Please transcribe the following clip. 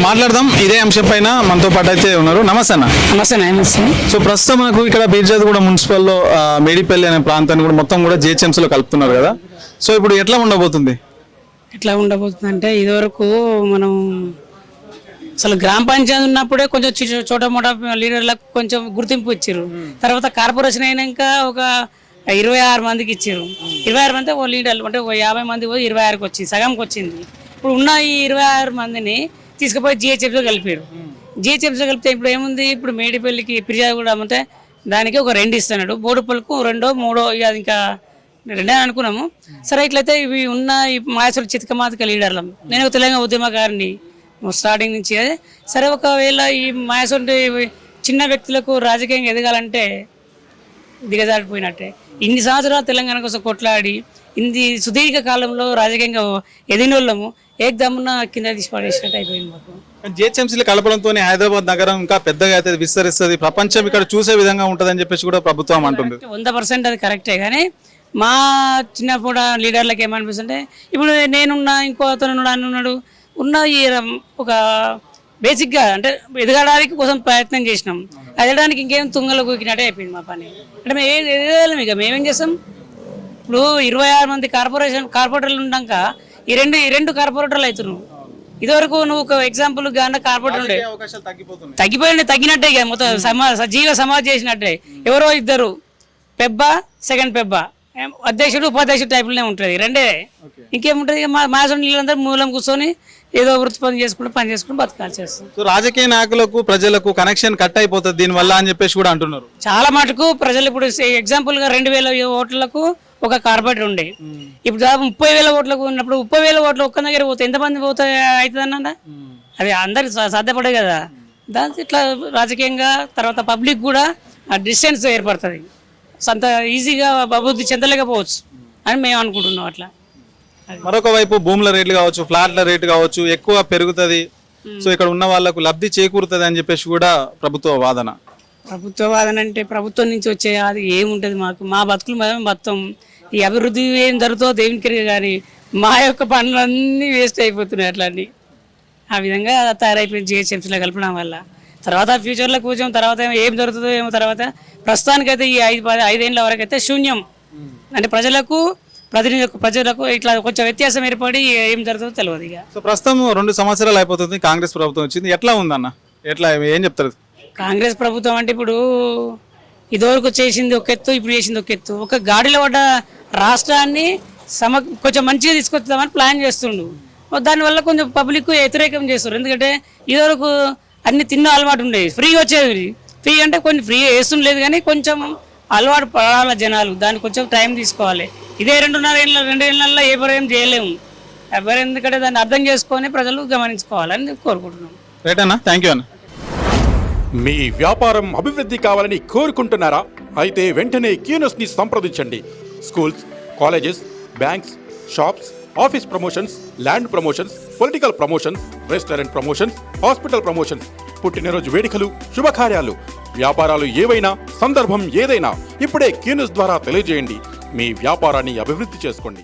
మాట్లాడదాం ఇదే అంశం పైన మనతో పాటు అయితే ఉన్నారు. నమస్తే అన్న. నమస్తే. సో ప్రస్తుతం మనకు ఇక్కడ బీర్జాదిగూడ మున్సిపల్లో మేడిపల్లి అనే ప్రాంతాన్ని కూడా మొత్తం కూడా జిహెచ్ఎంసీలో కలుపుతున్నారు కదా. సో ఇప్పుడు ఎట్లా ఉండబోతుంది? ఎట్లా ఉండబోతుందంటే ఇదివరకు మనం అసలు గ్రామ పంచాయతీ ఉన్నప్పుడే కొంచెం చోట మోట లీడర్లకు కొంచెం గుర్తింపు ఇచ్చారు. తర్వాత కార్పొరేషన్ అయినాక ఒక 26 మందికి ఇచ్చారు. 26 మంది ఓ లీడర్లు అంటే 50 మంది 26కి వచ్చింది, సగంకి వచ్చింది. ఇప్పుడు ఉన్న ఈ 26 మందిని తీసుకుపోయి జిహెచ్ఎంసీలో కలిపారు. జిహెచ్ఎంసీలో కలిపితే ఇప్పుడు ఏముంది, ఇప్పుడు మేడిపల్లికి ఫిర్యాదు అంటే దానికి ఒక 2 ఇస్తున్నాడు, బోడుపల్లికు 2, 3 ఇక అది ఇంకా 2 అనుకున్నాము. సరే ఇట్లయితే ఇవి ఉన్న ఈ మాయసులు చితకమాతక లీడర్లం. నేను ఒక తెలంగాణ ఉద్యమకారిని స్టార్టింగ్ నుంచి. సరే ఒకవేళ ఈ మాయసుంటి చిన్న వ్యక్తులకు రాజకీయంగా ఎదగాలంటే దిగజారిపోయినట్టే. ఇన్ని సంవత్సరాలు తెలంగాణ కోసం కొట్లాడి ఇన్ని సుదీర్ఘ కాలంలో రాజకీయంగా ఎదిగినోళ్ళము ఏకదమ్మున కింద తీసి పడేసినట్టు అయిపోయింది మాకు. జిహెచ్ఎంసీలో కలపడంతో హైదరాబాద్ నగరం ఇంకా పెద్దగా అయితే విస్తరిస్తుంది, ప్రపంచం ఇక్కడ చూసే విధంగా ఉంటుందని చెప్పేసి కూడా ప్రభుత్వం అంటుంది. 100% అది కరెక్టే. కానీ మా చిన్నప్పుడు లీడర్లకు ఏమనిపిస్తుంటే ఇప్పుడు నేనున్నా, ఇంకో అతను ఉన్నాడు, ఉన్న ఈ ఒక బేసిక్గా అంటే ఎదగడానికి కోసం ప్రయత్నం చేసినాం. ఎదగడానికి ఇంకేం తుంగలు కూకినట్టే అయిపోయింది మా పని. అంటే మేము ఎదగలేము. ఇక మేమేం చేస్తాం, ఇప్పుడు 26 మంది కార్పొరేటర్లు ఉన్నాక ఈ రెండు కార్పొరేటర్లు అవుతున్నావు. ఇదివరకు నువ్వు ఒక ఎగ్జాంపుల్ గాన కార్పొరేటర్ ఉండే తగ్గినట్టే, ఇక మొత్తం సజీవ సమాజ్ చేసినట్టే. ఎవరో ఇద్దరు పెబ్బ, సెకండ్ పెబ్బ, అధ్యక్షుడు ఉపాధ్యక్షుడు టైపులోనే ఉంటుంది, రెండే. ఇంకేముంటుంది, మా నీళ్ళందరూ మూలం కూర్చొని ఏదో వృత్తి పని చేసుకుని బతకాల్సి చేస్తుంది. సో రాజకీయ నాయకులకు ప్రజలకు కనెక్షన్ కట్ అయిపోతుంది దీనివల్ల అని చెప్పేసి కూడా అంటున్నారు. చాలా మటుకు ప్రజలు ఇప్పుడు ఎగ్జాంపుల్ గా 2000 ఓట్లకు ఒక కార్పొరేటర్ ఉండే, ఇప్పుడు దాదాపు 30,000 ఓట్లకు ఉన్నప్పుడు 30,000 ఓట్లు ఒక్క దగ్గర పోతే ఎంతమంది పోతే అవుతుందన్న, అది అందరికి సాధ్యపడే కదా. దాంతో ఇట్లా రాజకీయంగా తర్వాత పబ్లిక్ కూడా ఆ డిస్టెన్స్ ఏర్పడుతుంది, అంత ఈజీగా అభివృద్ధి చెందలేకపోవచ్చు అని మేము అనుకుంటున్నాం. అట్లా మరొక వైపు భూముల రేట్లు కావచ్చు, ఫ్లాట్ల రేటు కావచ్చు ఎక్కువ పెరుగుతుంది, సో ఇక్కడ ఉన్న వాళ్ళకు లబ్ధి చేకూరుతుంది అని చెప్పేసి కూడా ప్రభుత్వ వాదన అంటే ప్రభుత్వం నుంచి వచ్చే అది ఏముంటుంది, మా బతుకులు మేము మొత్తం ఈ అభివృద్ధి ఏం జరుగుతుందో దేవునికి కానీ మా యొక్క పనులన్నీ వేస్ట్ అయిపోతున్నాయి. అట్లన్నీ ఆ విధంగా తయారైపోయింది జిహెచ్ఎంసీలో కలపడం వల్ల. తర్వాత ఫ్యూచర్లో కూర్చొని తర్వాత ఏం జరుగుతుందో ఏమో. తర్వాత ప్రస్తుతానికైతే ఈ 5 ఏళ్ళ వరకు అయితే శూన్యం. అంటే ప్రజలకు ఇట్లా కొంచెం వ్యత్యాసం ఏర్పడి ఏం జరుగుతుందో తెలియదు. ఇక సో ప్రస్తుతం 2 సంవత్సరాలు అయిపోతుంది, కాంగ్రెస్ ప్రభుత్వం వచ్చింది. ఎట్లా ఉందన్న, ఎట్లా ఏం చెప్తారు? కాంగ్రెస్ ప్రభుత్వం అంటే ఇప్పుడు ఇదివరకు చేసింది ఒక ఎత్తు, ఇప్పుడు చేసింది ఒక ఎత్తు. ఒక గాడిలో పడ్డ రాష్ట్రాన్ని కొంచెం మంచిగా తీసుకొద్దామని ప్లాన్ చేస్తుండు. దానివల్ల కొంచెం పబ్లిక్ వ్యతిరేకం చేస్తారు. ఎందుకంటే ఇదివరకు అన్ని తిన్న అలవాటు ఉండేది, ఫ్రీగా వచ్చేది. ఫ్రీ అంటే కొన్ని ఫ్రీ వేస్తుండలేదు, కానీ కొంచెం అలవాటు పడాల జనాలు, దానికి కొంచెం టైం తీసుకోవాలి. ఇదే 2 ఏళ్ళల్లో ఏం చేయలేము ఎవరు, ఎందుకంటే దాన్ని అర్థం చేసుకొని ప్రజలు గమనించుకోవాలని కోరుకుంటున్నాం. రైట్ అన్న, థ్యాంక్ యూ అన్న. మీ వ్యాపారం అభివృద్ధి కావాలని కోరుకుంటున్నారా? అయితే వెంటనే క్యూనస్ని సంప్రదించండి. Schools, colleges, banks, shops, office promotions, land promotions, political promotions, restaurant promotions, hospital promotions, పుట్టినరోజు వేడుకలు, శుభకార్యాలు, వ్యాపారాలు ఏవైనా, సందర్భం ఏదైనా ఇప్పుడే క్యూనస్ ద్వారా తెలియజేయండి. మీ వ్యాపారాన్ని అభివృద్ధి చేసుకోండి.